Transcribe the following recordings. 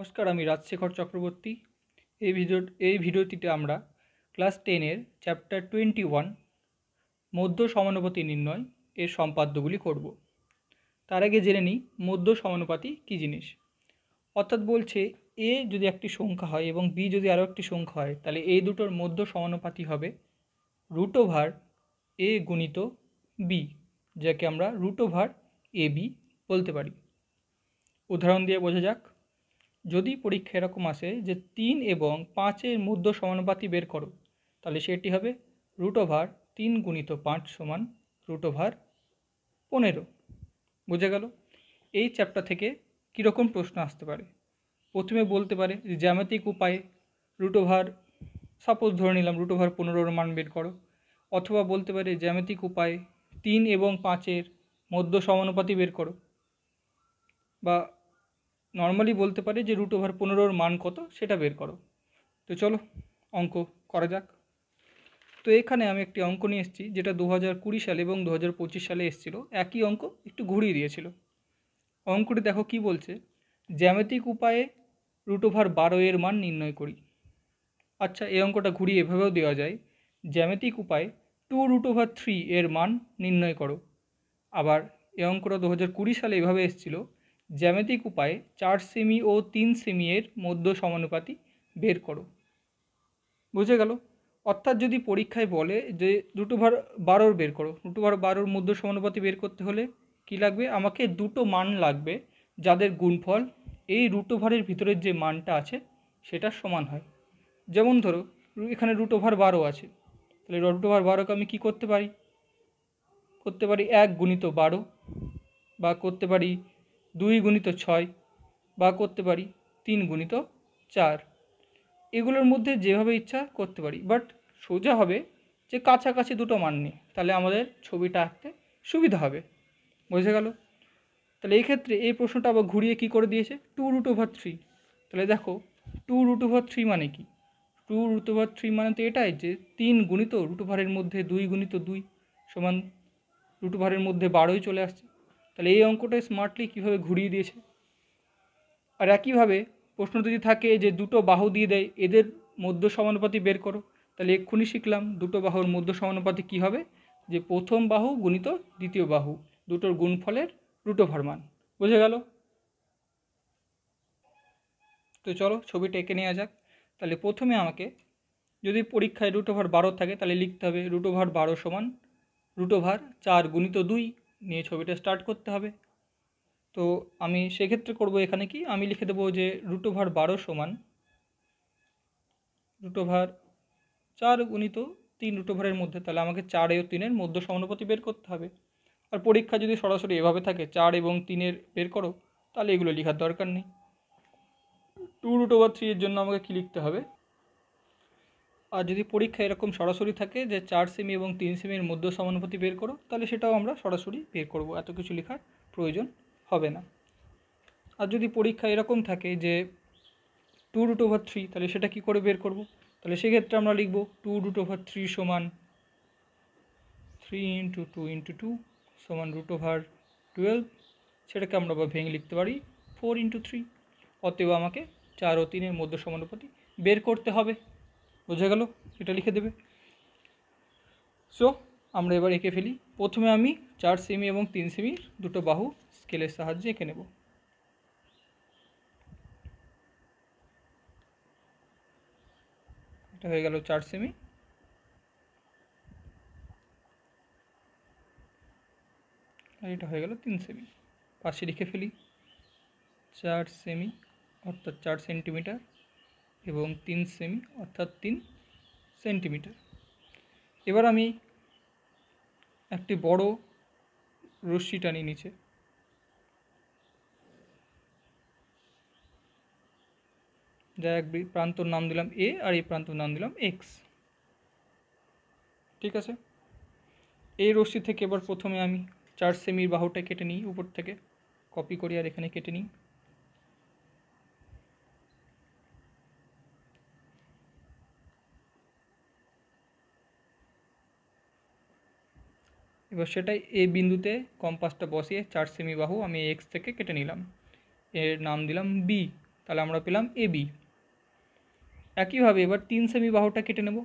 নমস্কার, আমি রাজশেখর চক্রবর্তী। এই ভিডিওটিতে আমরা ক্লাস 10-এর চ্যাপ্টার 21 মধ্য সমানুপাতি নির্ণয় এর সম্পাদ্যগুলি করব। তার আগে জেনে নিই মধ্য সমানুপাতি কী জিনিস। অর্থাৎ বলছে এ যদি একটি সংখ্যা হয় এবং বি যদি আরও একটি সংখ্যা হয়, তাহলে এই দুটোর মধ্য সমানুপাতি হবে √ এ গুণিত বি, যাকে আমরা √ AB বলতে পারি। উদাহরণ দিয়ে বোঝা যাক। যদি পরীক্ষা এরকম আসে যে 3 এবং 5-এর মধ্য সমানুপাতি বের করো, তাহলে সেটি হবে √3 গুণিত 5 সমান √15। বুঝে গেল? এই চ্যাপ্টার থেকে কীরকম প্রশ্ন আসতে পারে? প্রথমে বলতে পারে যে জ্যামিতিক উপায়ে সাপোজ ধরে নিলাম √15 মান বের করো, অথবা বলতে পারে জ্যামিতিক উপায়ে 3 এবং 5-এর মধ্য সমানুপাতি বের করো, বা নর্মালি বলতে পারে যে √15 মান কত সেটা বের করো। তো চলো অঙ্ক করা যাক। তো এখানে আমি একটি অঙ্ক নিয়ে এসেছি যেটা 2020 সালে এবং 2025 সালে এসেছিলো। একই অঙ্ক একটু ঘুরিয়ে দিয়েছিল। অঙ্কটি দেখো কি বলছে, জ্যামিতিক উপায়ে √12 এর মান নির্ণয় করি। আচ্ছা, এই অঙ্কটা ঘুরিয়ে এভাবেও দেওয়া যায়, জ্যামিতিক উপায়ে 2√3 এর মান নির্ণয় করো। আবার এই অঙ্কটা 2020 সালে এভাবে এসেছিলো, জ্যামিতিক উপায়ে 4 সেমি ও 3 সেমি এর মধ্য সমানুপাতি বের করো। বুঝে গেল? অর্থাৎ যদি পরীক্ষায় বলে যে √12 বের করো, √12 মধ্য সমানুপাতি বের করতে হলে কি লাগবে? আমাকে দুটো মান লাগবে যাদের গুণফল এই √12 ভিতরের যে মানটা আছে সেটার সমান হয়। যেমন ধরো এখানে √12 আছে, তাহলে √12কে আমি কী করতে পারি? 1 গুণিত 12, বা করতে পারি 2 গুণিত 6, বা করতে পারি 3 গুণিত 4। এগুলোর মধ্যে যেভাবে ইচ্ছা করতে পারি, বাট সোজা হবে যে কাছাকাছি দুটো মান নিই, তাহলে আমাদের ছবিটা আঁকতে সুবিধা হবে। বুঝে গেল? তাহলে এই ক্ষেত্রে এই প্রশ্নটা আবার ঘুরিয়ে কি করে দিয়েছে, 2√3। তাহলে দেখো 2√3 মানে কি? 2√3 মানে তো এটাই যে 3 গুণিত √12 মধ্যে 2 গুণিত 2 সমান √12 মধ্যে 12ই চলে আসছে। তাহলে এই অঙ্কটা স্মার্টলি কীভাবে ঘুরিয়ে দিয়েছে। আর একইভাবে প্রশ্ন যদি থাকে যে দুটো বাহু দিয়ে দেয়, এদের মধ্য সমানুপাতি বের করো, তাহলে এক্ষুনি শিখলাম দুটো বাহুর মধ্য সমানুপাতি কী হবে, যে প্রথম বাহু গুণিত দ্বিতীয় বাহু, দুটোর গুণফলের √12 মান। বুঝে গেল? তো চলো ছবিটা এঁকে নেওয়া যাক। তাহলে প্রথমে আমাকে যদি পরীক্ষায় √12 থাকে, তাহলে লিখতে হবে √12 সমান √4 গুণিত 2 নিয়ে ছবিটা স্টার্ট করতে হবে। তো আমি সেক্ষেত্রে করব, এখানে কি আমি লিখে দেবো যে √12 সমান √4 গুণিত 3 √12 মধ্যে, তাহলে আমাকে 4 ও 3-এর মধ্য সমানুপাতি বের করতে হবে। আর পরীক্ষা যদি সরাসরি এভাবে থাকে 4 এবং 3-এর বের করো, তাহলে এগুলো লেখার দরকার নেই। 2√3 এর জন্য আমাকে কী লিখতে হবে? আর যদি পরীক্ষা এরকম সরাসরি থাকে যে 4 সেমি এবং 3 সেমির মধ্য সমানুপাতি বের করো, তাহলে সেটাও আমরা সরাসরি বের করব, এত কিছু লেখার প্রয়োজন হবে না। আর যদি পরীক্ষা এরকম থাকে যে 2√3, তাহলে সেটা কি করে বের করব? তাহলে সেক্ষেত্রে আমরা লিখব 2√3 সমান 3 × 2 × 2 সমান √12। সেটাকে আমরা ভেঙে লিখতে পারি 4 × 3। অতএব আমাকে 4 ও 3-এর মধ্য সমানুপাতি বের করতে হবে। বোঝা গেল? এটা লিখে দেবে। সো আমরা এবার এঁকে ফেলি। প্রথমে আমি 4 সেমি এবং 3 সেমির দুটো বাহু স্কেলের সাহায্যে এঁকে নেব। এটা হয়ে গেল 4 সেমি, আর এটা হয়ে গেল 3 সেমি। পাশে লিখে ফেলি 4 সেমি অর্থাৎ 4 সেন্টিমিটার এবং 3 সেমি অর্থাৎ 3 সেন্টিমিটার। এবার আমি একটি বড় রশ্মি টানি নিচে, যা এক প্রান্তর নাম দিলাম এ আর এই প্রান্তর নাম দিলাম এক্স। ঠিক আছে? এই রশ্মি থেকে এবার প্রথমে আমি 4 সেমির বাহুটা কেটে নিই, উপর থেকে কপি করি আর এখানে কেটে নিই। এবার সেটাই এই বিন্দুতে কম্পাসটা বসিয়ে 4 সেমি বাহু আমি এক্স থেকে কেটে নিলাম, এর নাম দিলাম বি। তাহলে আমরা পেলাম AB। একইভাবে এবার 3 সেমি বাহুটা কেটে নেব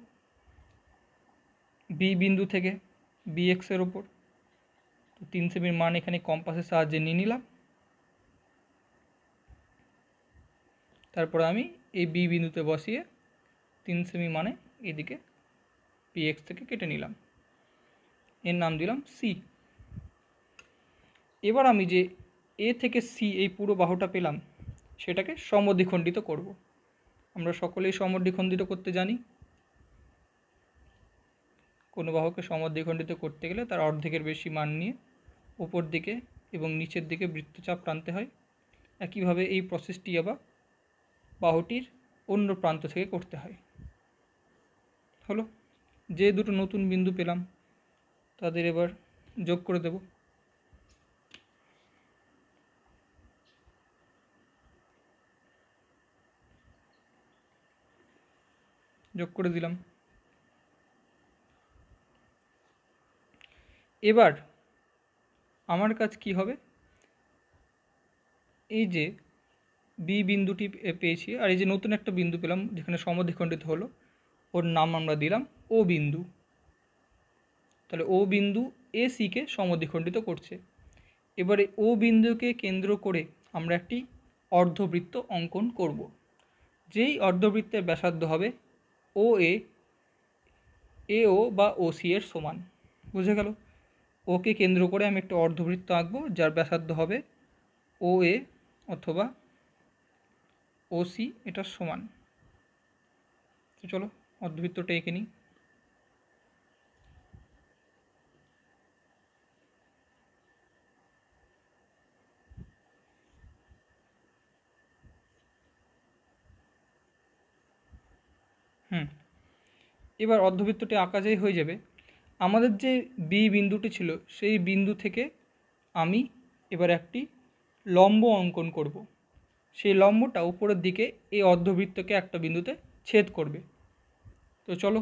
বি বিন্দু থেকে BX এর ওপর। তো 3 সেমির মান এখানে কম্পাসের সাহায্যে নিয়ে নিলাম। তারপর আমি এই বি বিন্দুতে বসিয়ে 3 সেমি মানে এদিকে PX থেকে কেটে নিলাম, এর নাম দিলাম C। এবার আমি যে A থেকে C এই পুরো বাহুটা পেলাম সেটাকে সমদ্বিখণ্ডিত করব। আমরা সকলেই সমদ্বিখণ্ডিত করতে জানি। কোনো বাহুকে সমদ্বিখণ্ডিত করতে গেলে তার অর্ধেকের বেশি মান নিয়ে উপর দিকে এবং নিচের দিকে বৃত্তচাপ টানতে হয়। একইভাবে এই প্রসেসটি আবার বাহুটির অন্য প্রান্ত থেকে করতে হয়। হলো, যে দুটো নতুন বিন্দু পেলাম তাদের এবার যোগ করে দেব। যোগ করে দিলাম। এবার আমার কাজ কি হবে, এই যে বি বিন্দুটি পেয়েছি আর এই যে নতুন একটা বিন্দু পেলাম যেখানে সমদ্বিখণ্ডিত হলো, ওর নাম আমরা দিলাম ও বিন্দু। তাহলে ও বিন্দু AC-কে সমদ্বিখণ্ডিত করছে। এবারে ও বিন্দুকে কেন্দ্র করে আমরা একটি অর্ধবৃত্ত অঙ্কন করব। যেই অর্ধবৃত্তের ব্যাসার্ধ হবে OA AO বা OC এর সমান। বুঝে গেল? ওকে কেন্দ্র করে আমি একটা অর্ধবৃত্ত আঁকবো যার ব্যাসার্ধ হবে OA অথবা OC এটার সমান। তো চলো অর্ধবৃত্তটা এঁকে নিই। এবার অর্ধবৃত্তটি আঁকা যেই হয়ে যাবে, আমাদের যে বি বিন্দুটি ছিল সেই বিন্দু থেকে আমি এবার একটি লম্ব অঙ্কন করব। সেই লম্বটা উপরের দিকে এই অর্ধবৃত্তকে একটা বিন্দুতে ছেদ করবে। তো চলো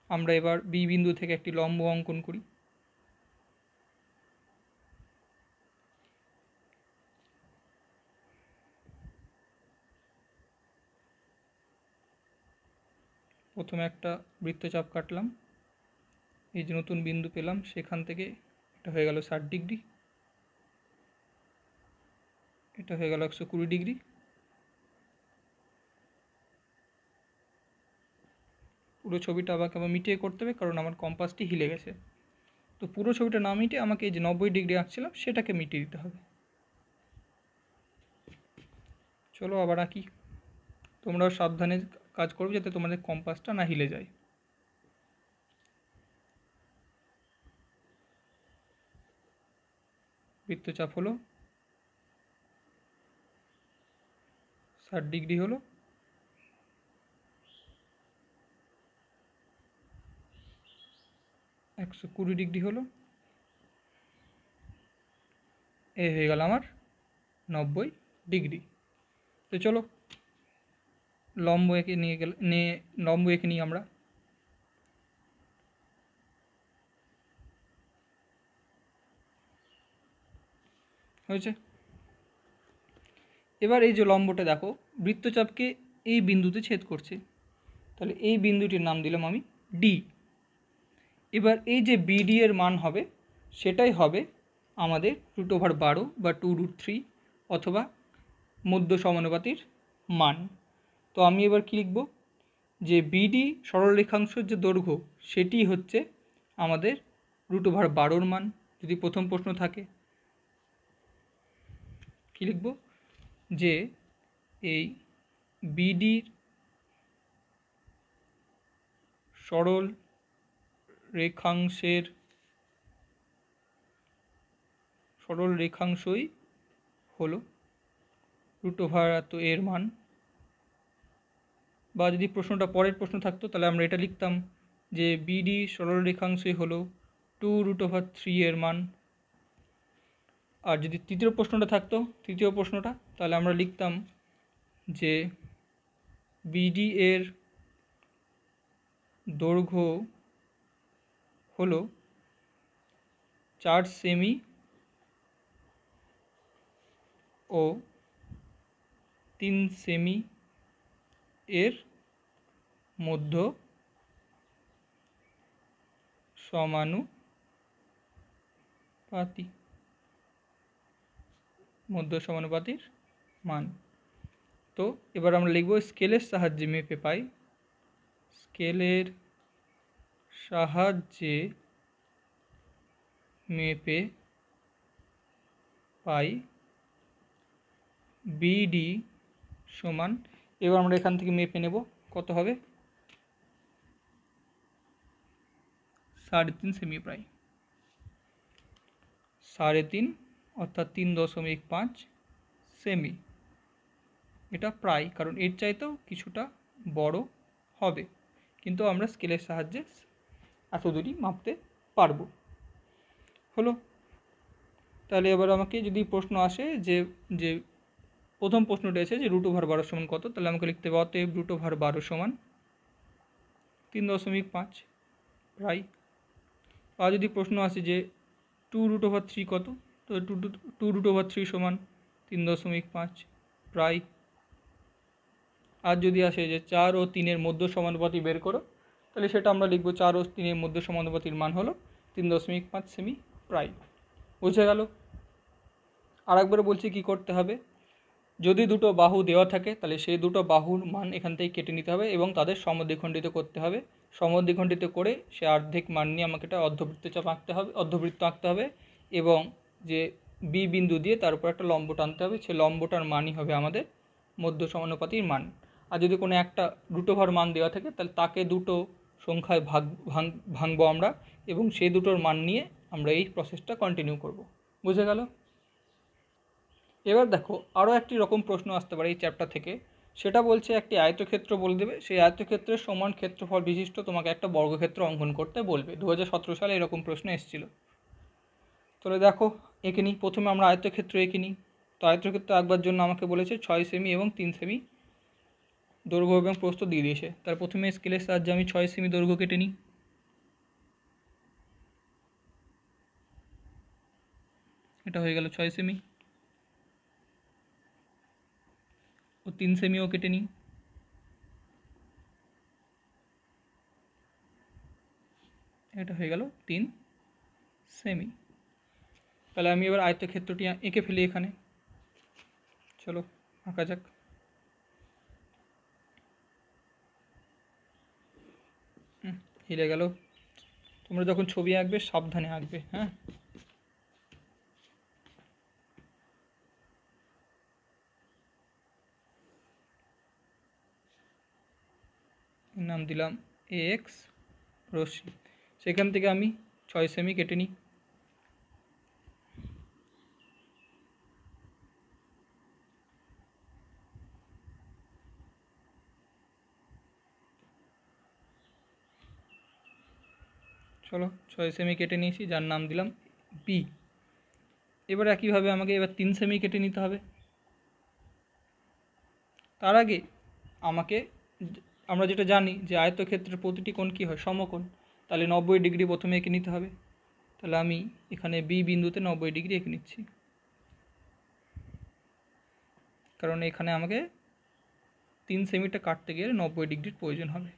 আমরা এবার বি বিন্দু থেকে একটি লম্ব অঙ্কন করি। প্রথমে একটা বৃত্তচাপ কাটলাম, এই যে নতুন বিন্দু পেলাম সেখান থেকে এটা হয়ে গেল 60 ডিগ্রি, এটা হয়ে গেল 120 ডিগ্রি। পুরো ছবিটা আমাকে আবার মিটিয়ে করতে হবে কারণ আমার কম্পাসটি হিলে গেছে। তো পুরো ছবিটা না মিটিয়ে আমাকে এই যে 90 ডিগ্রি আঁকছিলাম সেটাকে মিটিয়ে দিতে হবে। চলো আবার আঁকি, তোমরাও সাবধানে কাজ করবে যাতে তোমাদের কম্পাসটা না হিলে যায়। বৃত্তচাপ হলো 60 ডিগ্রি হলো, একশো 20 ডিগ্রি হলো, এ হয়ে গেল আমার 90 ডিগ্রি। তো চলো লম্ব এঁকে লম্ব এঁকে নিই আমরা। হয়েছে? এবার এই যে লম্বটা দেখো বৃত্তচাপকে এই বিন্দুতে ছেদ করছে, তাহলে এই বিন্দুটির নাম দিলাম আমি D। এবার এই যে BD এর মান হবে সেটাই হবে আমাদের √12 বা 2√3 অথবা মধ্য সমানুপাতির মান। তো আমি এবার কী লিখব, যে BD সরলরেখাংশের যে দৈর্ঘ্য সেটি হচ্ছে আমাদের √12 মান যদি প্রথম প্রশ্ন থাকে। কী লিখব, যে এই BDর সরল রেখাংশই হলো √12 এর মান। বা যদি প্রশ্নটা পরের প্রশ্ন থাকতো তাহলে আমরা এটা লিখতাম যে BD সরল রেখাংশই হলো 2√3 এর মান। আর যদি তৃতীয় প্রশ্নটা থাকতো, তৃতীয় প্রশ্নটা, তাহলে আমরা লিখতাম যে BD এর দৈর্ঘ্য হলো 4 সেমি ও 3 সেমি এর মধ্য সমানুপাতির মান। তো এবার আমরা লিখব স্কেলের সাহায্যে মেপে পাই, স্কেলের সাহায্যে মেপে পাই বিডি সমান, এবার আমরা এখান থেকে মেপে নেব কত হবে, 3.5 সেমি, প্রায় 3.5 অর্থাৎ 3.5 সেমি। এটা প্রায়, কারণ এর চাইতেও কিছুটা বড় হবে, কিন্তু আমরা স্কেলের সাহায্যে এত দূরই মাপতে পারবো। হলো। তাহলে এবার আমাকে যদি প্রশ্ন আসে যে যে প্রথম প্রশ্নটা আছে যে √12 সমান কত, তাহলে আমাকে লিখতে হবে অতএব √12 সমান 3.5 প্রায়। আর যদি প্রশ্ন আসে যে 2√3 কত, তো 2√3 সমান 3.5 প্রায়। আর যদি আসে যে 4 ও 3 মধ্য সমানুপাতি বের করো, তাহলে সেটা আমরা লিখব 4 ও 3 মধ্য সমানুপাতির মান হলো 3.5 সেমি প্রায়। বুঝে গেল? আরেকবার বলছি কি করতে হবে, যদি দুটো বাহু দেওয়া থাকে তাহলে সেই দুটো বাহুর মান এখান থেকে কেটে নিতে হবে এবং তাদের সমদ্বিখণ্ডিত করতে হবে। সমদ্বিখণ্ডিত করে সে অর্ধেক মান নিয়ে আমাকে একটা অর্ধবৃত্ত আঁকতে হবে এবং যে বি বিন্দু দিয়ে তার উপর একটা লম্ব টানতে হবে, সেই লম্বটার মানই হবে আমাদের মধ্য সমানুপাতির মান। আর যদি কোনো একটা √ভার মান দেওয়া থাকে তাহলে তাকে দুটো সংখ্যায় ভাঙবো আমরা এবং সেই দুটোর মান নিয়ে আমরা এই প্রসেসটা কন্টিনিউ করব। বুঝে গেল? এবার দেখো আরও একটি রকম প্রশ্ন আসতে পারে এই চ্যাপ্টার থেকে, সেটা বলছে একটি আয়তক্ষেত্র বলে দেবে, সেই আয়তক্ষেত্রের সমান ক্ষেত্রফল বিশিষ্ট তোমাকে একটা বর্গক্ষেত্র অঙ্কন করতে বলবে। 2017 সালে এরকম প্রশ্ন এসেছিল। তাহলে দেখো এঁকে নিই, প্রথমে আমরা আয়তক্ষেত্র এঁকে নিই। তো আয়তক্ষেত্র আঁকবার জন্য আমাকে বলেছে 6 সেমি এবং 3 সেমি দৈর্ঘ্য এবং প্রস্থ দিয়ে দিয়েছে। তার প্রথমে স্কেলের সাহায্যে আমি 6 সেমি দৈর্ঘ্য কেটে নিই। এটা হয়ে গেল 6 সেমি। ও 3 সেমিও কেটে নিই। এটা হয়ে গেল 3 সেমি। তাহলে আমি এবার আয়তক্ষেত্রটি এঁকে ফেলি এখানে। চলো আঁকা যাক। হিলে গেল। তোমরা যখন ছবি আঁকবে সাবধানে আঁকবে, হ্যাঁ। নাম দিলাম এক্স রশ্মি। সেখান থেকে আমি 6 সেমি কেটে নিই। চলো 6 সেমি কেটে নিয়েছি, যার নাম দিলাম বি। এবার একইভাবে আমাকে এবার 3 সেমি কেটে নিতে হবে। তার আগে আমাকে, আমরা যেটা জানি যে আয়তক্ষেত্রের প্রতিটি কোণ কী হয়, সমকোণ। তাহলে 90 ডিগ্রি প্রথমে এঁকে নিতে হবে। তাহলে আমি এখানে বি বিন্দুতে 90 ডিগ্রি এঁকে নিচ্ছি, কারণ এখানে আমাকে 3 সেমিটা কাটতে গেলে 90 ডিগ্রির প্রয়োজন হবে।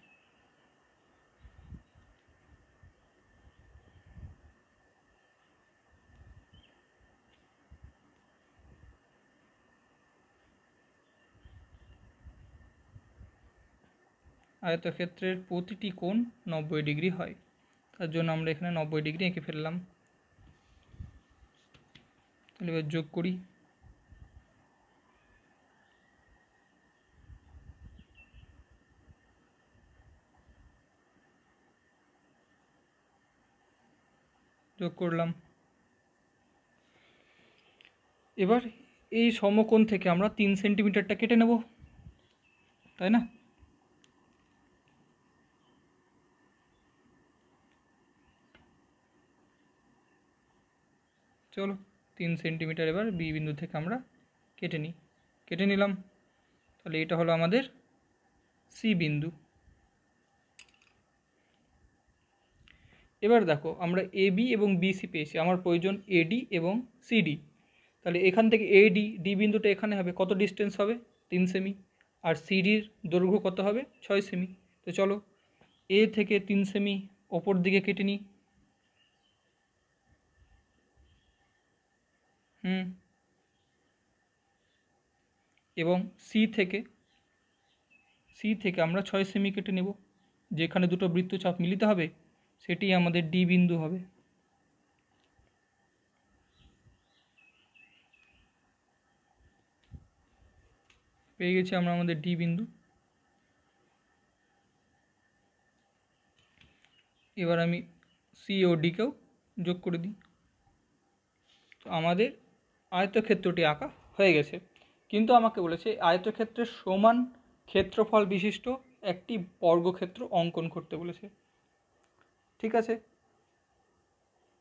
আয়তক্ষেত্রের প্রতিটি কোণ 90 ডিগ্রি হয়, তার জন্য আমরা এখানে 90 ডিগ্রি এঁকে ফেললাম। তাহলে এবার যোগ করি। যোগ করলাম। এবার এই সমকোণ থেকে আমরা 3 সেন্টিমিটারটা কেটে নেব, তাই না? চলো 3 সেন্টিমিটার এবার বি বিন্দু থেকে আমরা কেটে নিলাম। তাহলে এটা হলো আমাদের সি বিন্দু। এবার দেখো আমরা এবি এবং বিসি পেয়েছি, আমার প্রয়োজন এডি এবং সিডি। তাহলে এখান থেকে এডি, ডি বিন্দুটা এখানে হবে, কত ডিস্টেন্স হবে? 3 সেমি, আর সিডির দৈর্ঘ্য কত হবে 6 সেমি। তো চলো এ থেকে 3 সেমি ওপর দিকে কেটে নিই। এবং সি থেকে আমরা 6 সেমি কেটে নেব। যেখানে দুটো বৃত্তচাপ মিলিত হবে সেটি আমাদের ডি বিন্দু হবে। পেয়ে গেছি আমরা আমাদের ডি বিন্দু। এবার আমি সি ও ডিকেও যোগ করে দিই। তো আমাদের আয়তক্ষেত্রটি আঁকা হয়ে গেছে, কিন্তু আমাকে বলেছে আয়তক্ষেত্রের সমান ক্ষেত্রফল বিশিষ্ট একটি বর্গক্ষেত্র অঙ্কন করতে বলেছে। ঠিক আছে,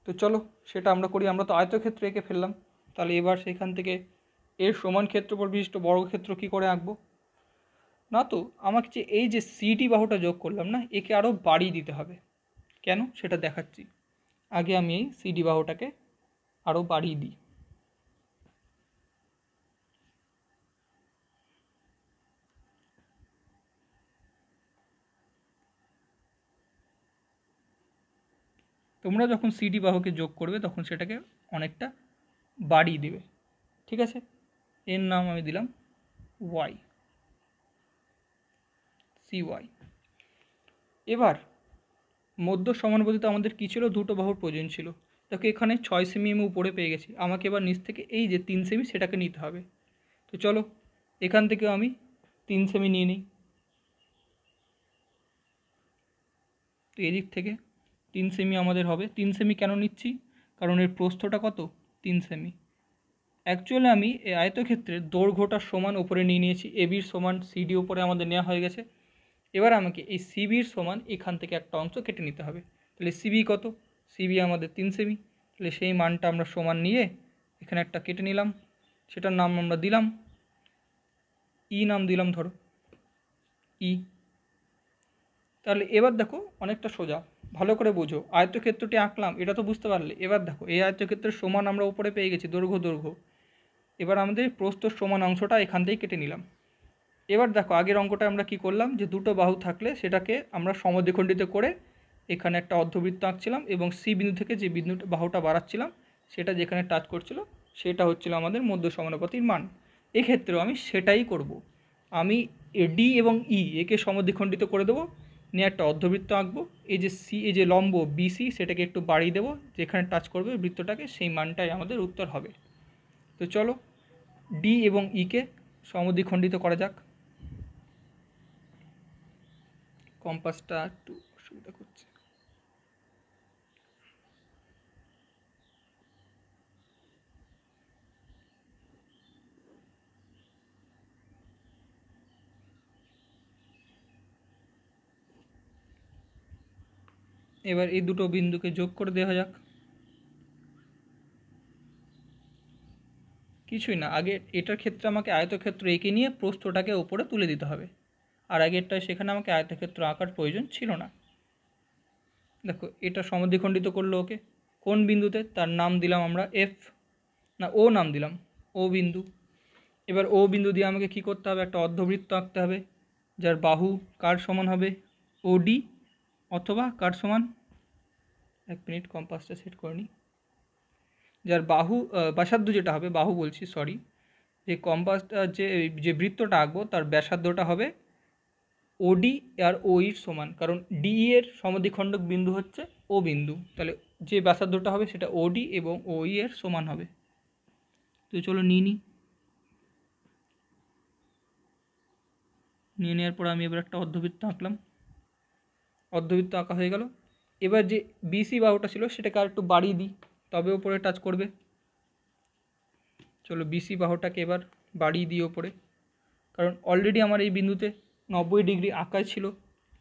তো চলো সেটা আমরা করি। আমরা তো আয়তক্ষেত্র এঁকে ফেললাম, তাহলে এবার সেখান থেকে এর সমান ক্ষেত্রফল বিশিষ্ট বর্গক্ষেত্র কী করে আঁকবো? না, তো আমাকে যে এই যে সিডি বাহুটা যোগ করলাম না, একে আরও বাড়িয়ে দিতে হবে। কেন সেটা দেখাচ্ছি। আগে আমি এই সিডি বাহুটাকে আরও বাড়িয়ে দিই। তোমরা যখন সিডি বাহুকে যোগ করবে তখন সেটাকে অনেকটা বাড়িয়ে দেবে। ঠিক আছে, এর নাম আমি দিলাম ওয়াই, সি ওয়াই। এবার মধ্য সমানুপাতিতে আমাদের কী ছিল? দুটো বাহুর প্রয়োজন ছিল। দেখো এখানে 6 সেমি আমি উপরে পেয়ে গেছি, আমাকে এবার নিচ থেকে এই যে 3 সেমি সেটাকে নিতে হবে। তো চলো এখান থেকেও আমি 3 সেমি নিয়ে নিই। তো এদিক থেকে 3 সেমি আমাদের হবে। 3 সেমি কেন নিচ্ছি? কারণ এর প্রস্থটা কত? 3 সেমি। অ্যাকচুয়ালি আমি এই আয়তক্ষেত্রের দৈর্ঘ্যটার সমান উপরে নিয়ে নিয়েছি। এবির সমান সিডি উপরে আমাদের নেওয়া হয়ে গেছে। এবার আমাকে এই সিবির সমান এখান থেকে একটা অংশ কেটে নিতে হবে। তাহলে সিবি কত? সিবি আমাদের 3 সেমি। তাহলে সেই মানটা আমরা সমান নিয়ে এখানে একটা কেটে নিলাম, সেটার নাম আমরা দিলাম ই, নাম দিলাম ধরো ই। তাহলে এবার দেখো অনেকটা সোজা, ভালো করে বোঝো। আয়তক্ষেত্রটি আঁকলাম, এটা তো বুঝতে পারলে। এবার দেখো এই আয়তক্ষেত্রের সমান আমরা উপরে পেয়ে গেছি, দৈর্ঘ্য। এবার আমাদের প্রস্থর সমান অংশটা এখান থেকেই কেটে নিলাম। এবার দেখো আগের অঙ্কটা আমরা কি করলাম, যে দুটো বাহু থাকলে সেটাকে আমরা সমদ্বিখণ্ডিত করে এখানে একটা অর্ধবৃত্ত আঁকছিলাম, এবং সি বিন্দু থেকে যে বিন্দুটা বাহুটা বাড়াচ্ছিলাম সেটা যেখানে টাচ করছিল সেটা হচ্ছিল আমাদের মধ্য সমানুপাতির মান। এক্ষেত্রেও আমি সেটাই করব। আমি ডি এবং ই একে সমদ্বিখণ্ডিত করে দেবো, নিয়ে একটা অর্ধবৃত্ত আঁকবো। এই যে সি, এই যে লম্ব বিসি সেটাকে একটু বাড়িয়ে দেবো, যেখানে টাচ করবে বৃত্তটাকে সেই মানটাই আমাদের উত্তর হবে। তো চলো ডি এবং ইকে সমদ্বিখণ্ডিত করা যাক। কম্পাসটা একটু অসুবিধা করছে। এবার এই দুটো বিন্দুকে যোগ করে দেওয়া যাক। কিছুই না, আগে এটার ক্ষেত্রে আমাকে আয়তক্ষেত্র এঁকে নিয়ে প্রস্থটাকে ওপরে তুলে দিতে হবে, আর আগেরটায় সেখানে আমাকে আয়তক্ষেত্র আঁকার প্রয়োজন ছিল না। দেখো এটা সমদ্বিখণ্ডিত করলো ওকে কোন বিন্দুতে? তার নাম দিলাম আমরা এফ, না ও নাম দিলাম, ও বিন্দু। এবার ও বিন্দু দিয়ে আমাকে কি করতে হবে? একটা অর্ধবৃত্ত আঁকতে হবে, যার বাহু কার সমান হবে? ওডি, অথবা কার সমান? এক মিনিট কম্পাসটা সেট করে নিই। যার বাহু ব্যাসার্ধ যেটা হবে, বাহু বলছি সরি, যে কম্পাসটা যে বৃত্তটা আঁকবো তার ব্যাসার্ধটা হবে ওডি আর ও ইর সমান, কারণ ডিই এর সমদ্বিখণ্ডক বিন্দু হচ্ছে ও বিন্দু। তাহলে যে ব্যাসার্ধটা হবে সেটা ওডি এবং ও ই এর সমান হবে। তো চলো নিয়ে নেওয়ার পর আমি এবার একটা অর্ধবৃত্ত আঁকলাম। অর্ধবৃত্ত আঁকা হয়ে গেল। এবার যে বিসি বাহুটা ছিল সেটাকে আর একটু বাড়িয়ে দিই, তবে ওপরে টাচ করবে। চলো বিসি বাহুটাকে এবার বাড়িয়ে দিই ওপরে, কারণ অলরেডি আমার এই বিন্দুতে 90 ডিগ্রি আঁকা ছিল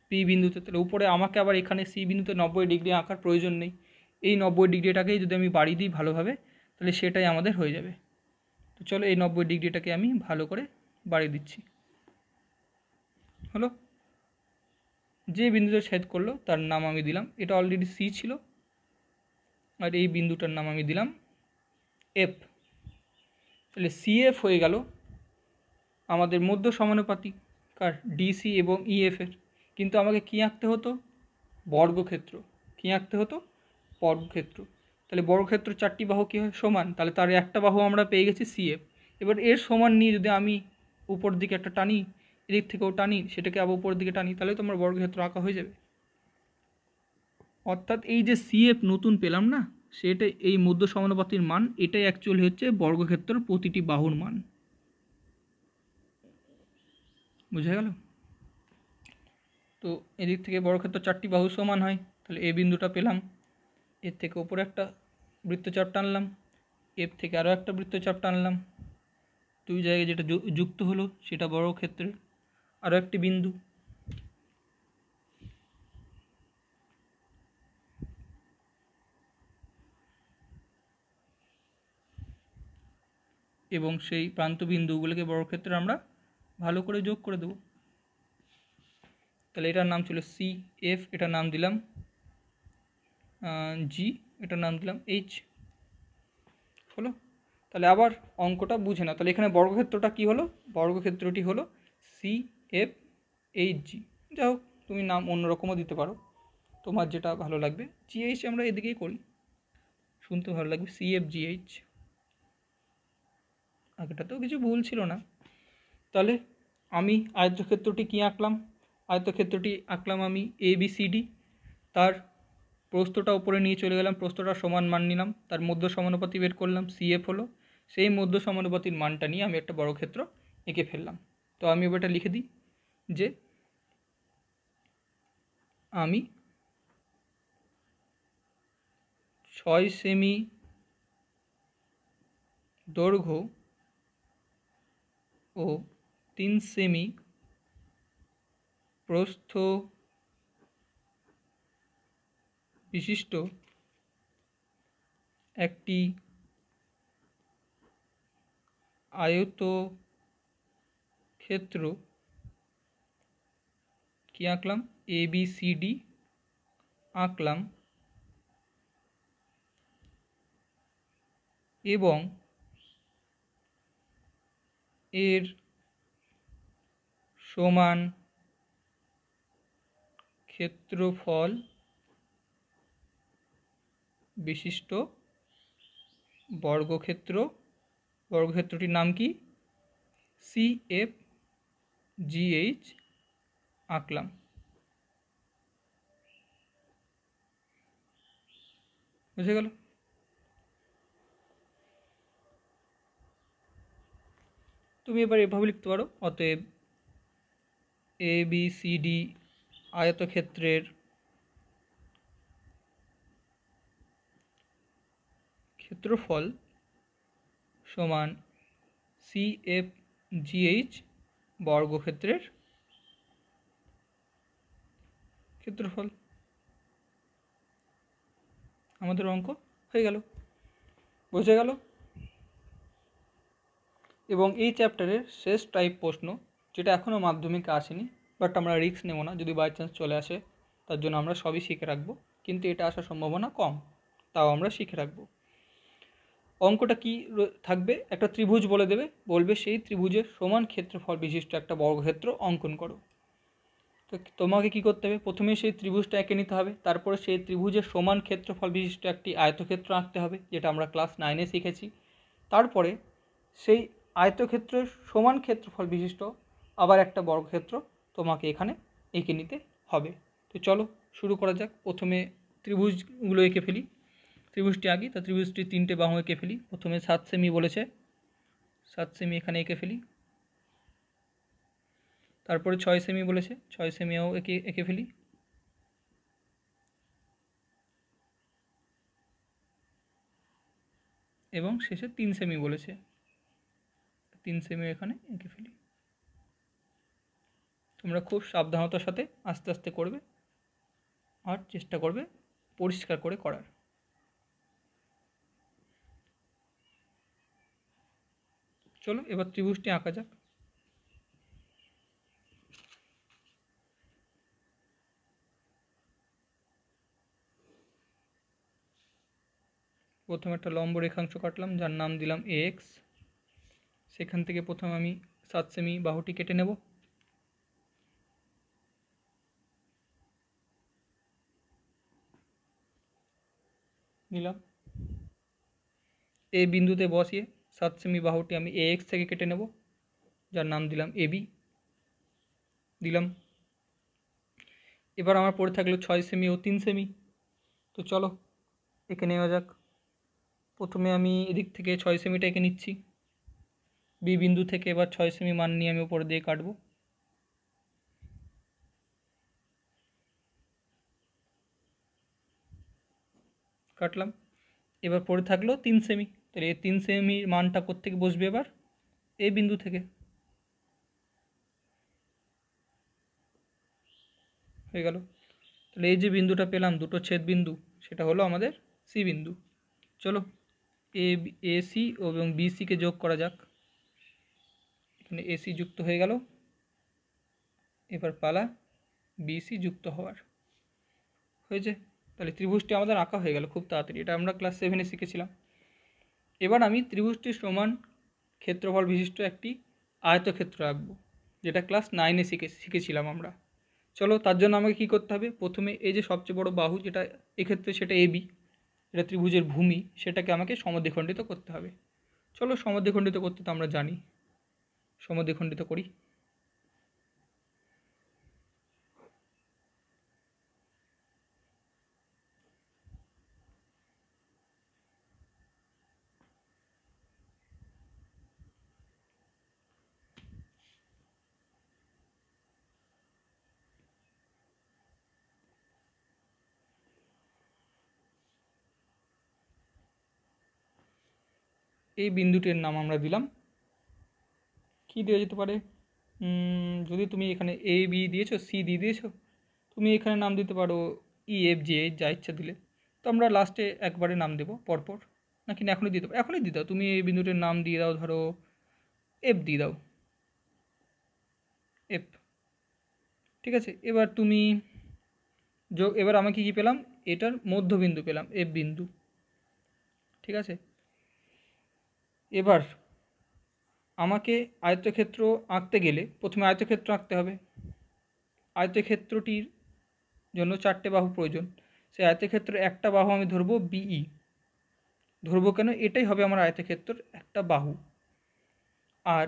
পি বিন্দুতে। তাহলে উপরে আমাকে আবার এখানে সি বিন্দুতে 90 ডিগ্রি আঁকার প্রয়োজন নেই। এই 90 ডিগ্রিটাকেই যদি আমি বাড়িয়ে দিই ভালোভাবে, তাহলে সেটাই আমাদের হয়ে যাবে। তো চলো এই 90 ডিগ্রিটাকে আমি ভালো করে বাড়িয়ে দিচ্ছি। হলো, যে বিন্দুতে ছেদ করলো তার নাম আমি দিলাম, এটা অলরেডি সি ছিল, আর এই বিন্দুটার নাম আমি দিলাম এফ। তাহলে সিএফ হয়ে গেল আমাদের মধ্য সমানুপাতি কার ডিসি এবং ইএফের, কিন্তু আমাকে কী আঁকতে হতো? বর্গক্ষেত্র। কী আঁকতে হতো? বর্গক্ষেত্র। তাহলে বর্গক্ষেত্র 4টি বাহু কী হয়? সমান। তাহলে তার একটা বাহু আমরা পেয়ে গেছি সিএফ। এবার এর সমান নিয়ে যদি আমি উপর দিকে একটা টানি, এদিক থেকেও টানি, সেটাকে আবার উপরের দিকে টানি, তাহলে তো আমার বর্গক্ষেত্র আঁকা হয়ে যাবে। অর্থাৎ এই যে সিএফ নতুন পেলাম না, সেটা এই মধ্য সমানুপাতির মান, এটাই অ্যাকচুয়ালি হচ্ছে বর্গক্ষেত্রের প্রতিটি বাহুর মান। বুঝা গেল? তো এদিক থেকে বর্গক্ষেত্র 4টি বাহু সমান হয়, তাহলে এ বিন্দুটা পেলাম। এর থেকে ওপরে একটা বৃত্তচাপ টানলাম, এর থেকে আরও একটা বৃত্তচাপ টানলাম, দুই জায়গায় যেটা যুক্ত হলো সেটা বর্গক্ষেত্রের আরও একটি বিন্দু। এবং সেই প্রান্ত বিন্দুগুলোকে বর্গক্ষেত্রে আমরা ভালো করে যোগ করে দেব। তাহলে এটার নাম ছিল সি এফ, এটার নাম দিলাম জি, এটার নাম দিলাম এইচ। হলো? তাহলে আবার অঙ্কটা বুঝে না। তাহলে এখানে বর্গক্ষেত্রটা কি হলো? বর্গক্ষেত্রটি হলো সি এফ এইচ জি। যাই হোক, তুমি নাম অন্যরকমও দিতে পারো, তোমার যেটা ভালো লাগবে। জিএইচ আমরা এদিকেই করি, শুনতে ভালো লাগবে, সি এফ জি এইচ। আগেটাতেও কিছু ভুল ছিল না। তাহলে আমি আয়তক্ষেত্রটি কী আঁকলাম? আয়তক্ষেত্রটি আঁকলাম আমি এ বি সি ডি। তার প্রস্থটা উপরে নিয়ে চলে গেলাম, প্রস্থটা সমান মান নিলাম, তার মধ্য সমানুপাতি বের করলাম, সিএফ হলো। সেই মধ্য সমানুপাতির মানটা নিয়ে আমি একটা বর্গক্ষেত্র এঁকে ফেললাম। তো আমি এবার এটা লিখে দিই যে আমি 6 সেমি দৈর্ঘ্য ও 3 সেমি প্রস্থ বিশিষ্ট একটি আয়তক্ষেত্র কি আঁকলাম? এ বি সি ডি আঁকলাম, এবং এর সমান ক্ষেত্রফল বিশিষ্ট বর্গক্ষেত্র, বর্গক্ষেত্রটির নাম কি? সি এফ জি এইচ আঁকলাম। বুঝে গেল? তুমি এবার এভাবে লিখতে পারো, অতএব এ বি সি ডি আয়তক্ষেত্রের ক্ষেত্রফল সমান সি এফ জি এইচ বর্গক্ষেত্রের ক্ষেত্রফল। আমাদের অঙ্ক হয়ে গেল। বুঝে গেল? এবং এই চ্যাপ্টারের শেষ টাইপ প্রশ্ন, যেটা এখনও মাধ্যমিকে আসেনি, বাট আমরা রিস্ক নেব না, যদি বাই চান্স চলে আসে তার জন্য আমরা সবই শিখে রাখবো, কিন্তু এটা আসার সম্ভাবনা কম, তাও আমরা শিখে রাখবো। অঙ্কটা কি থাকবে? একটা ত্রিভুজ বলে দেবে, বলবে সেই ত্রিভুজের সমান ক্ষেত্রফল বিশিষ্ট একটা বর্গক্ষেত্র অঙ্কন করো। তো তোমাকে কি করতে হবে? প্রথমে সেই ত্রিভুজটা এঁকে নিতে হবে, তারপরে সেই ত্রিভুজের সমান ক্ষেত্রফল বিশিষ্ট একটি আয়তক্ষেত্র আঁকতে হবে, যেটা আমরা ক্লাস 9-এ শিখেছি। তারপরে সেই আয়তক্ষেত্রের সমান ক্ষেত্রফল বিশিষ্ট আবার একটা বর্গক্ষেত্র তোমাকে এখানে এঁকে নিতে হবে। তো চলো শুরু করা যাক। প্রথমে ত্রিভুজগুলো এঁকে ফেলি। ত্রিভুজটি আঁকি, তা ত্রিভুজটি 3টে বাহু এঁকে ফেলি। প্রথমে 7 সেমি বলেছে, 7 সেমি এখানে এঁকে ফেলি। তারপরে 6 সেমি বলেছে, 6 সেমিও এঁকে ফেলি। এবং শেষে 3 সেমি বলেছে, 3 সেমি এখানে এঁকে ফেলি। তোমরা খুব সাবধানতার সাথে আস্তে আস্তে করবে, আর চেষ্টা করবে পরিষ্কার করে করার। চলো এবার ত্রিভুজটি আঁকা যাক। প্রথমে একটা লম্ব রেখাংশ কাটলাম, যার নাম দিলাম এক্স। সেখান থেকে প্রথমে আমি 7 সেমি বাহুটি কেটে নেব। নিলাম। এ বিন্দুতে বসিয়ে 7 সেমি বাহুটি আমি AX থেকে কেটে নেব, যার নাম দিলাম AB। দিলাম। এবার আমার পড়ে থাকলো 6 সেমি ও 3 সেমি। তো চলো এঁকে নেওয়া যাক। প্রথমে আমি এদিক থেকে 6 সেমিটা এঁকে নিচ্ছি। বি বিন্দু থেকে এবার 6 সেমি মান নিয়ে আমি উপর দিয়ে কাটবো। কাটলাম। এবার পড়ে থাকলো 3 সেমি। তাহলে এই 3 সেমির মানটা কোত্থেকে বসবে এবার? এই বিন্দু থেকে। হয়ে গেল। তাহলে এই যে বিন্দুটা পেলাম, দুটো ছেদ বিন্দু, সেটা হলো আমাদের সি বিন্দু। চলো AC এবং BCকে যোগ করা যাক। এখানে AC যুক্ত হয়ে গেল। এবার পালা BC যুক্ত হওয়ার। হয়েছে। তাহলে ত্রিভুজটি আমাদের আঁকা হয়ে গেল খুব তাড়াতাড়ি। এটা আমরা ক্লাস 7-এ শিখেছিলাম। এবার আমি ত্রিভুজটির সমান ক্ষেত্রফল বিশিষ্ট একটি আয়তক্ষেত্র আঁকবো, যেটা ক্লাস 9-এ শিখেছিলাম আমরা। চলো তার জন্য আমাকে কী করতে হবে? প্রথমে এই যে সবচেয়ে বড় বাহু, যেটা এক্ষেত্রে সেটা AB, এটা ত্রিভুজের ভূমি, সেটাকে আমাকে সমদ্বিখণ্ডিত করতে হবে। চলো সমদ্বিখণ্ডিত করতে তো আমরা জানি। সমদ্বিখণ্ডিত করি। এই বিন্দুটির নাম আমরা দিলাম, কী দেওয়া যেতে পারে? যদি তুমি এখানে AB দিয়েছো, C দিয়ে দিয়েছো, তুমি এখানে নাম দিতে পারো EFG, যা ইচ্ছা দিলে। তো আমরা লাস্টে একবারে নাম দেবো পরপর, নাকি না এখনই দিতে পারো? এখনই দিয়ে দাও। তুমি এই বিন্দুটির নাম দিয়ে দাও, ধরো F দিয়ে দাও, F। ঠিক আছে। এবার তুমি এবার আমাকে কী পেলাম? এটার মধ্যবিন্দু পেলাম, F বিন্দু। ঠিক আছে। এবার আমাকে আয়তক্ষেত্র আঁকতে গেলে প্রথমে আয়তক্ষেত্র আঁকতে হবে। আয়তক্ষেত্রটির জন্য 4টে বাহু প্রয়োজন। সেই আয়তক্ষেত্রের একটা বাহু আমি ধরবো BE। ধরবো কেন? এটাই হবে আমার আয়তক্ষেত্রের একটা বাহু। আর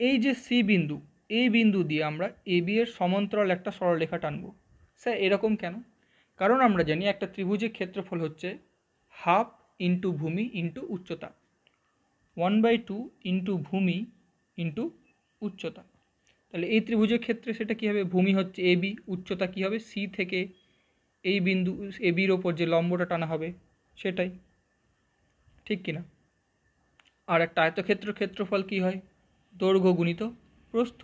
এই যে C বিন্দু, এই বিন্দু দিয়ে আমরা AB এর সমান্তরাল একটা সরলরেখা টানব। স্যার এরকম কেন? কারণ আমরা জানি একটা ত্রিভুজের ক্ষেত্রফল হচ্ছে হাফ ইন্টু ভূমি ইন্টু উচ্চতা, 1/2 ইন্টু ভূমি ইন্টু উচ্চতা। তাহলে এই ত্রিভুজের ক্ষেত্রে সেটা কী হবে? ভূমি হচ্ছে AB, উচ্চতা কী হবে? C থেকে এই বিন্দু ABর ওপর যে লম্বটা টানা হবে সেটাই। ঠিক কিনা? আর একটা আয়তক্ষেত্রের ক্ষেত্রফল কী হয়? দৈর্ঘ্য গুণিত প্রস্থ।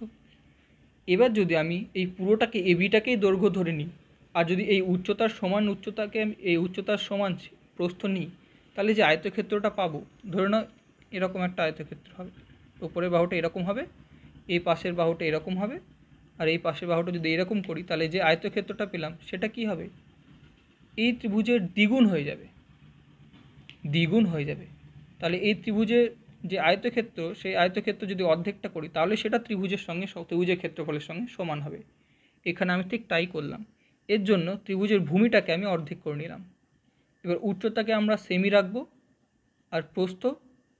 এবার যদি আমি এই পুরোটাকে ABটাকেই দৈর্ঘ্য ধরে নিই, আর যদি এই উচ্চতার সমান উচ্চতাকে আমি এই উচ্চতার সমান প্রস্থ নিই, তাহলে যে আয়তক্ষেত্রটা পাবো, ধরে নাও এরকম একটা আয়তক্ষেত্র হবে। উপরের বাহুটা এরকম হবে, এই পাশের বাহুটা এরকম হবে, আর এই পাশের বাহুটা যদি এরকম করি, তাহলে যে আয়তক্ষেত্রটা পেলাম সেটা কি হবে? এই ত্রিভুজের দ্বিগুণ হয়ে যাবে। দ্বিগুণ হয়ে যাবে। তাহলে এই ত্রিভুজের যে আয়তক্ষেত্র, সেই আয়তক্ষেত্র যদি অর্ধেকটা করি, তাহলে সেটা ত্রিভুজের সঙ্গে ত্রিভুজের ক্ষেত্রফলের সঙ্গে সমান হবে। এখানে আমি ঠিক তাই করলাম। এর জন্য ত্রিভুজের ভূমিটাকে আমি অর্ধেক করে নিলাম। এবার উচ্চতাকে আমরা সেমি রাখবো, আর প্রস্থ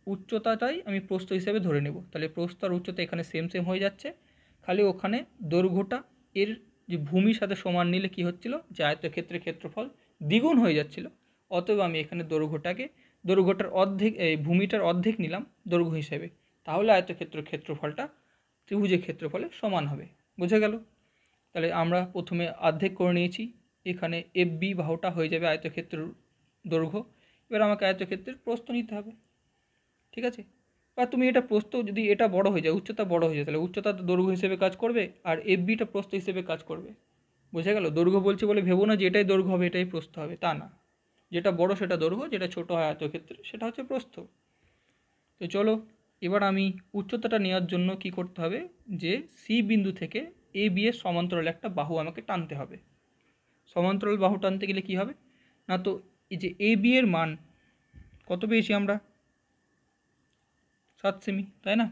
উচ্চতাটাই আমি প্রস্থ হিসেবে ধরে নেব। তাহলে প্রস্থ আর উচ্চতা এখানে সেম সেম হয়ে যাচ্ছে, খালি ওখানে দৈর্ঘ্যটা এর যে ভূমির সাথে সমান নিলে কি হচ্ছিল, যে আয়তক্ষেত্রের ক্ষেত্রফল দ্বিগুণ হয়ে যাচ্ছিল। অতএব আমি এখানে দৈর্ঘ্যটার অর্ধেক, এই ভূমিটার অর্ধেক নিলাম দৈর্ঘ্য হিসেবে। তাহলে আয়তক্ষেত্রের ক্ষেত্রফলটা ত্রিভুজের ক্ষেত্রফলে সমান হবে। বোঝা গেল? তাহলে আমরা প্রথমে অর্ধেক করে নিয়েছি। এখানে FB বাহুটা হয়ে যাবে আয়তক্ষেত্রের দৈর্ঘ্য। এবার আমাকে আয়তক্ষেত্রের প্রস্থ নিতে হবে। ঠিক আছে। বা তুমি এটা প্রস্থ, যদি এটা বড় হয়ে যায়, উচ্চতা বড় হয়ে যায়, তাহলে উচ্চতা তো দৈর্ঘ্য হিসেবে কাজ করবে, আর FBটা প্রস্থ হিসেবে কাজ করবে। বোঝা গেল? দৈর্ঘ্য বলছে বলে ভেবো না যে এটাই দৈর্ঘ্য হবে এটাই প্রস্থ হবে, তা না। যেটা বড় সেটা দৈর্ঘ্য, যেটা ছোট হয় আয়তক্ষেত্রে সেটা হচ্ছে প্রস্থ। তো চলো এবার আমি উচ্চতাটা নেওয়ার জন্য কি করতে হবে, যে C বিন্দু থেকে AB এর সমান্তরাল একটা বাহু আমাকে টানতে হবে। সমান্তরাল বাহু টানতে গেলে কি হবে না, তো এই যে AB এর মান কত পেয়েছি আমরা? 7 সেমি, তাই না?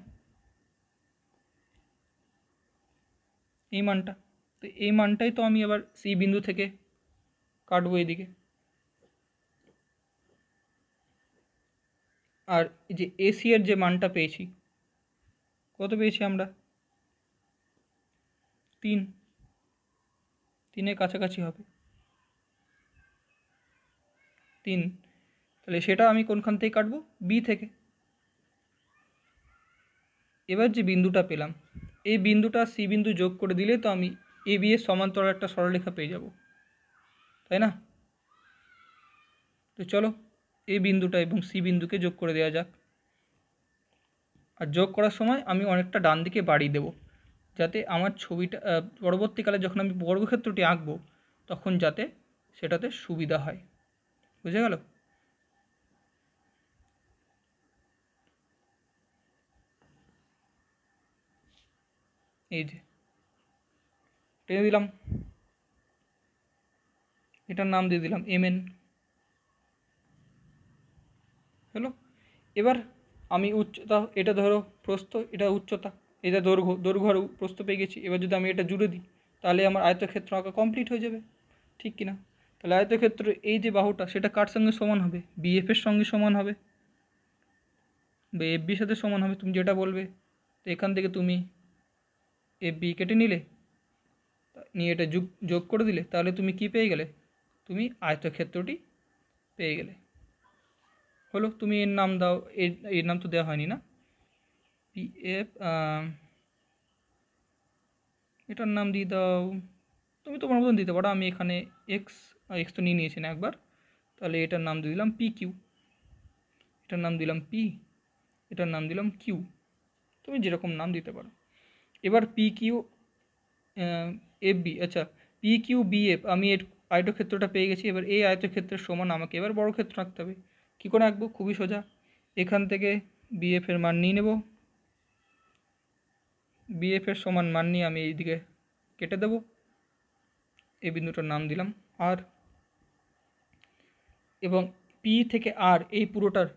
এই মানটা। তো এই মানটাই তো আমি আবার সি বিন্দু থেকে কাটবো এদিকে। আর এই যে এসি এর যে মানটা পেয়েছি, কত পেয়েছি আমরা? 3, 3-এর কাছাকাছি হবে 3। তাহলে সেটা আমি কোনখান থেকে কাটবো? বি থেকে। এবার যে বিন্দুটা পেলাম, এই বিন্দুটা সি বিন্দু যোগ করে দিলে তো আমি এ বি এর সমান্তরাল একটা সরলরেখা পেয়ে যাব, তাই না? তো চলো এই বিন্দুটা এবং সি বিন্দুকে যোগ করে দেওয়া যাক। আর যোগ করার সময় আমি অনেকটা ডান দিকে বাড়িয়ে দেবো, যাতে আমার ছবিটা পরবর্তীকালে যখন আমি বর্গক্ষেত্রটি আঁকবো তখন যাতে সেটাতে সুবিধা হয়। বুঝে গেল? এই যে টেনে দিলাম, এটার নাম দিয়ে দিলাম MN। হলো। এবার আমি উচ্চতা, এটা ধরো প্রস্থ, এটা উচ্চতা, এটা দৈর্ঘ্য, দৈর্ঘ্য আর প্রস্থ পেয়ে গেছি। এবার যদি আমি এটা জুড়ে দিই তাহলে আমার আয়তক্ষেত্র আঁকা কমপ্লিট হয়ে যাবে, ঠিক কিনা? তাহলে আয়তক্ষেত্র এই যে বাহুটা সেটা কার সঙ্গে সমান হবে? BF এর সঙ্গে সমান হবে বা FB এর সাথে সমান হবে, তুমি যেটা বলবে। তো এখান থেকে তুমি FB কেটে নিলে, নিয়ে এটা যোগ করে দিলে, তাহলে তুমি কি পেয়ে গেলে? তুমি আয়তক্ষেত্রটি পেয়ে গেলে। হলো। তুমি এর নাম দাও, এর নাম তো দেওয়া হয়নি না, PF। এটার নাম দিয়ে দাও, তুমি তোমার মতন দিতে পারো। আমি এখানে এক্স তো নিয়ে নিয়েছি না একবার, তাহলে এটার নাম দিয়ে দিলাম PQ, এটার নাম দিলাম P, এটার নাম দিলাম Q। তুমি যেরকম নাম দিতে পারো। এবার PQ FB, আচ্ছা PQBF, আমি এর আয়তক্ষেত্রটা পেয়ে গেছি। এবার এই আয়তক্ষেত্রের সমান আমাকে এবার বর্গক্ষেত্র আঁকতে হবে। কী করে আঁকবো? খুবই সোজা। এখান থেকে BF এর মান নিয়ে নেব, BF এর সমান মান নিয়ে আমি এইদিকে কেটে দেব। এই বিন্দুটার নাম দিলাম R, এবং P থেকে R এই পুরোটার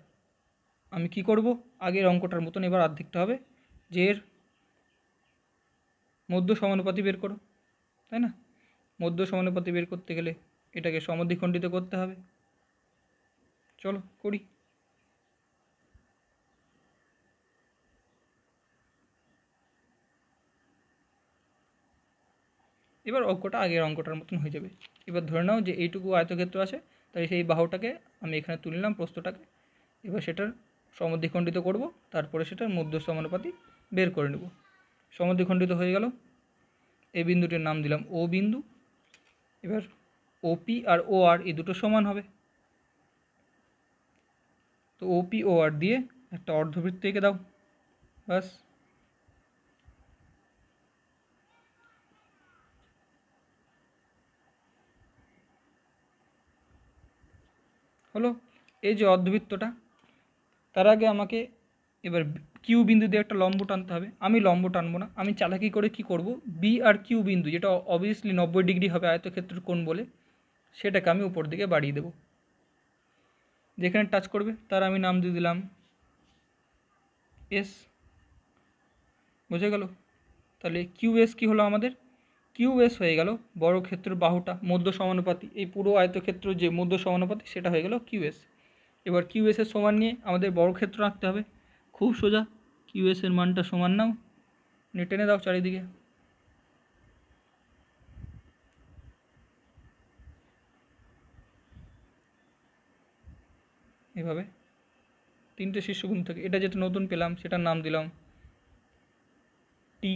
আমি কি করব? আগের অঙ্কটার মতন এবার অর্ধেকটা হবে, যে এর মধ্য সমানুপাতি বের করো, তাই না? মধ্য সমানুপাতি বের করতে গেলে এটাকে সমদ্বিখণ্ডিত করতে হবে। চলো করি। এবার অঙ্কটা আগের অঙ্কটার মতন হয়ে যাবে। এবার ধরে নাও যে এইটুকু আয়তক্ষেত্র আছে, তাই সেই বাহুটাকে আমি এখানে তুলে নিলাম, প্রস্থটাকে। এবার সেটার সমদ্বিখণ্ডিত করব, তারপরে সেটার মধ্য সমানুপাতি বের করে নেব। সমদ্বিখণ্ডিত হয়ে গেল। এই বিন্দুটির নাম দিলাম O বিন্দু। এবার OP আর OR এই দুটো সমান হবে, তো OP OR দিয়ে একটা অর্ধবৃত্ত এঁকে দাও, ব্যাস। হলো। এই যে অর্ধবৃত্তটা, তার আগে আমাকে এবার কিউ বিন্দু দিয়ে একটা লম্ব টানতে হবে। আমি লম্ব টানবো না, আমি চালাকি করে কি করব, বি আর কিউ বিন্দু, যেটা অবভিয়াসলি 90 ডিগ্রি হবে আয়তক্ষেত্রের কোণ বলে, সেটাকে আমি উপর দিকে বাড়িয়ে দেবো। যেখানে টাচ করবে তার আমি নাম দিয়ে দিলাম এস। বুঝে গেল? তাহলে কিউএস কি হলো আমাদের? কিউএস হয়ে গেল বর্গক্ষেত্রের বাহুটা, মধ্য সমানুপাতি, এই পুরো আয়তক্ষেত্র যে মধ্য সমানুপাতি সেটা হয়ে গেল কিউএস। এবার কিউএস এর সমান নিয়ে আমাদের বর্গক্ষেত্র আঁকতে হবে। খুব সোজা, কিউএস এর মানটা সমান নাও, টেনে দাও চারিদিকে। এভাবে 3টে শীর্ষবিন্দু থেকে, এটা যেটা নতুন পেলাম সেটার নাম দিলাম টি,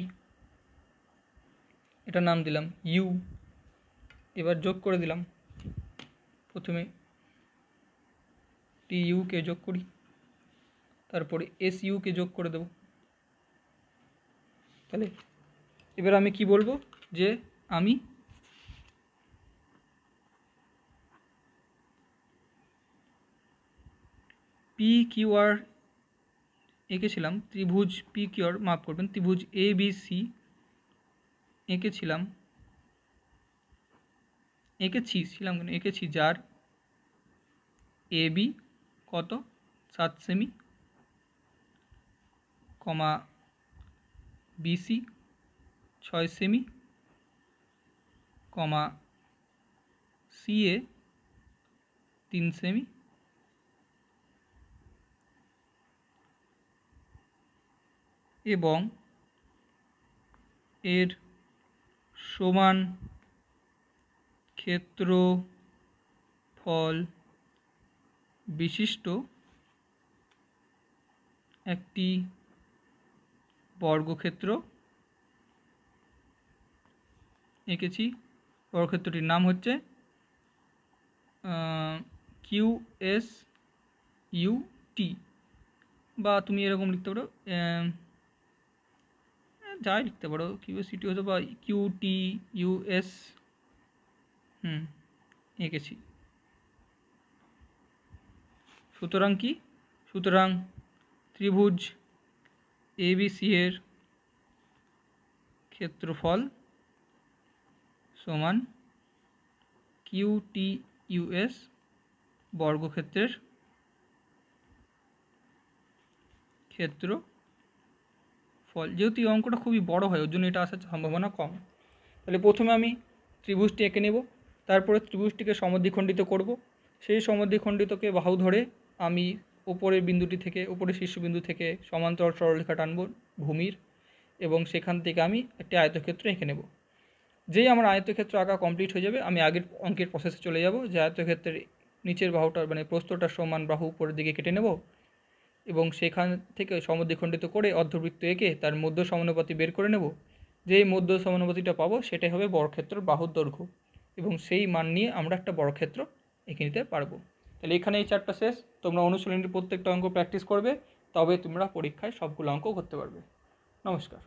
এটার নাম দিলাম ইউ। এবার যোগ করে দিলাম, প্রথমে টি ইউকে যোগ করি, তারপরে এস ইউকে যোগ করে দেব। তাহলে এবার আমি কি বলবো, যে আমি পি কিউ আর এঁকেছিলাম, ত্রিভুজ পি কিউ আর, মাফ করবেন, ত্রিভুজ এ বি সি এঁকেছি, যার এ বি কত 7 সেমি, কমা বিসি 6 সেমি, কমা সিএ 3 সেমি এবং এর সমান ক্ষেত্রফল বিশিষ্ট একটি বর্গক্ষেত্র এঁকেছি। বর্গক্ষেত্রটির নাম হচ্ছে QSUT, বা তুমি এরকম লিখতে পারো, যাই লিখতে পারো, QSUT হতো বা QTUS এঁকেছি। সুতরাং কি, সুতরাং ত্রিভুজ ABC এর ক্ষেত্রফল সমান QTUS বর্গক্ষেত্রের ক্ষেত্রফল। যেহেতু এই অঙ্কটা খুবই বড় হয়, ওর জন্য এটা আসার সম্ভাবনা কম। তাহলে প্রথমে আমি ত্রিভুজটি এঁকে নেব, তারপরে ত্রিভুজটিকে সমদ্বিখণ্ডিত করব। সেই সমদ্বিখণ্ডিতকে বাহু ধরে আমি ওপরের বিন্দুটি থেকে, ওপরের শীর্ষবিন্দু থেকে সমান্তরাল সরলরেখা টানব ভূমির, এবং সেখান থেকে আমি একটি আয়তক্ষেত্র এঁকে নেব। যেই আমার আয়তক্ষেত্র আঁকা কমপ্লিট হয়ে যাবে, আমি আগের অঙ্কের প্রসেসে চলে যাব, যে আয়তক্ষেত্রের নিচের বাহুটার মানে প্রস্থটার সমান বাহু উপরের দিকে কেটে নেব, এবং সেখান থেকে সমদ্বিখণ্ডিত করে অর্ধবৃত্ত এঁকে তার মধ্য সমানুপাতি বের করে নেব। যেই মধ্য সমানুপাতিটা পাবো সেটাই হবে বর্গক্ষেত্রের বাহুর দৈর্ঘ্য, এবং সেই মান নিয়ে আমরা একটা বর্গক্ষেত্র এঁকে নিতে পারবো। তাহলে এখানে এই চারটা শেষ। তোমরা অনুশীলনীর প্রত্যেকটা অঙ্ক প্র্যাকটিস করবে, তবে তোমরা পরীক্ষায় সবগুলো অঙ্ক করতে পারবে। নমস্কার।